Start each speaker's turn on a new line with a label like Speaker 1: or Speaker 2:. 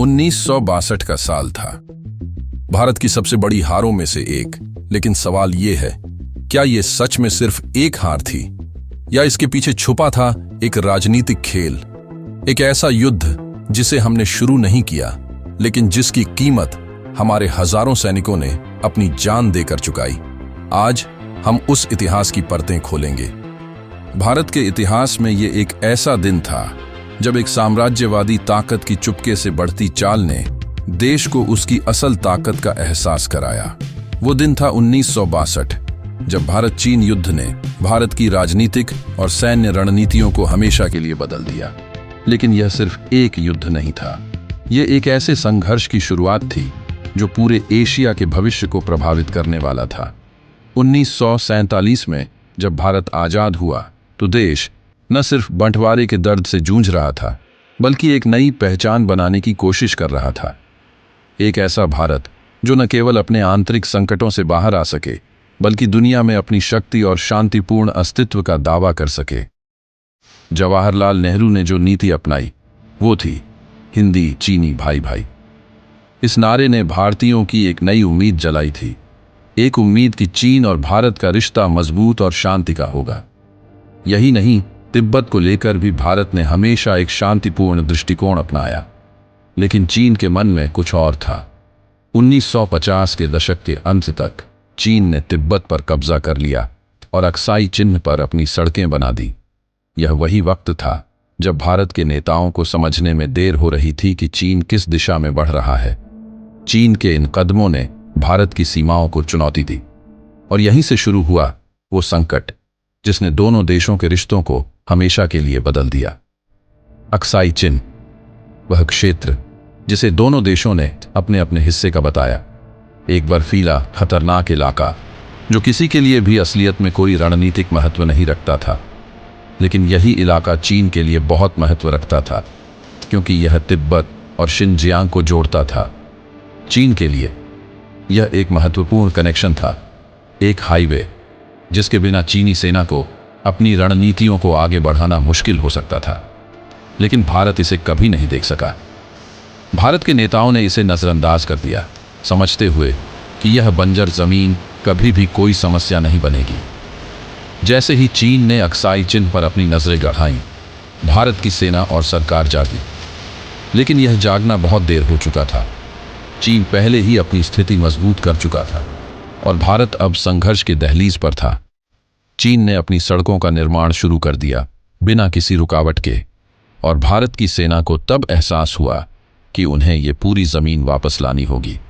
Speaker 1: 1962 का साल था। भारत की सबसे बड़ी हारों में से एक। लेकिन सवाल ये है, क्या ये सच में सिर्फ एक हार थी, या इसके पीछे छुपा था एक राजनीतिक खेल, एक ऐसा युद्ध जिसे हमने शुरू नहीं किया, लेकिन जिसकी कीमत हमारे हजारों सैनिकों ने अपनी जान देकर चुकाई। आज हम उस इतिहास की परतें खोलेंगे। भारत के इतिहास में ये एक ऐसा दिन था जब एक साम्राज्यवादी ताकत की चुपके से बढ़ती चाल ने देश को उसकी असल ताकत का एहसास कराया। वो दिन था 1962, जब भारत चीन युद्ध ने भारत की राजनीतिक और सैन्य रणनीतियों को हमेशा के लिए बदल दिया। लेकिन यह सिर्फ एक युद्ध नहीं था, यह एक ऐसे संघर्ष की शुरुआत थी जो पूरे एशिया के भविष्य को प्रभावित करने वाला था। 1947 में जब भारत आजाद हुआ तो देश न सिर्फ बंटवारे के दर्द से जूझ रहा था, बल्कि एक नई पहचान बनाने की कोशिश कर रहा था। एक ऐसा भारत जो न केवल अपने आंतरिक संकटों से बाहर आ सके, बल्कि दुनिया में अपनी शक्ति और शांतिपूर्ण अस्तित्व का दावा कर सके। जवाहरलाल नेहरू ने जो नीति अपनाई वो थी हिंदी चीनी भाई भाई। इस नारे ने भारतीयों की एक नई उम्मीद जलाई थी, एक उम्मीद कि चीन और भारत का रिश्ता मजबूत और शांति का होगा। यही नहीं, तिब्बत को लेकर भी भारत ने हमेशा एक शांतिपूर्ण दृष्टिकोण अपनाया। लेकिन चीन के मन में कुछ और था। 1950 के दशक के अंत तक चीन ने तिब्बत पर कब्जा कर लिया और अक्साई चिन्ह पर अपनी सड़कें बना दी। यह वही वक्त था जब भारत के नेताओं को समझने में देर हो रही थी कि चीन किस दिशा में बढ़ रहा है। चीन के इन कदमों ने भारत की सीमाओं को चुनौती दी, और यहीं से शुरू हुआ वो संकट जिसने दोनों देशों के रिश्तों को हमेशा के लिए बदल दिया। अक्साई चिन्ह, वह क्षेत्र जिसे दोनों देशों ने अपने अपने हिस्से का बताया। एक बर्फीला, खतरनाक इलाका जो किसी के लिए भी असलियत में कोई रणनीतिक महत्व नहीं रखता था। लेकिन यही इलाका चीन के लिए बहुत महत्व रखता था, क्योंकि यह तिब्बत और शिनजियांग को जोड़ता था। चीन के लिए यह एक महत्वपूर्ण कनेक्शन था, एक हाईवे जिसके बिना चीनी सेना को अपनी रणनीतियों को आगे बढ़ाना मुश्किल हो सकता था। लेकिन भारत इसे कभी नहीं देख सका। भारत के नेताओं ने इसे नजरअंदाज कर दिया, समझते हुए कि यह बंजर जमीन कभी भी कोई समस्या नहीं बनेगी। जैसे ही चीन ने अक्साई चिन्ह पर अपनी नजरें गड़ाईं, भारत की सेना और सरकार जागी। लेकिन यह जागना बहुत देर हो चुका था। चीन पहले ही अपनी स्थिति मजबूत कर चुका था और भारत अब संघर्ष के दहलीज पर था। चीन ने अपनी सड़कों का निर्माण शुरू कर दिया बिना किसी रुकावट के, और भारत की सेना को तब एहसास हुआ कि उन्हें ये पूरी जमीन वापस लानी होगी।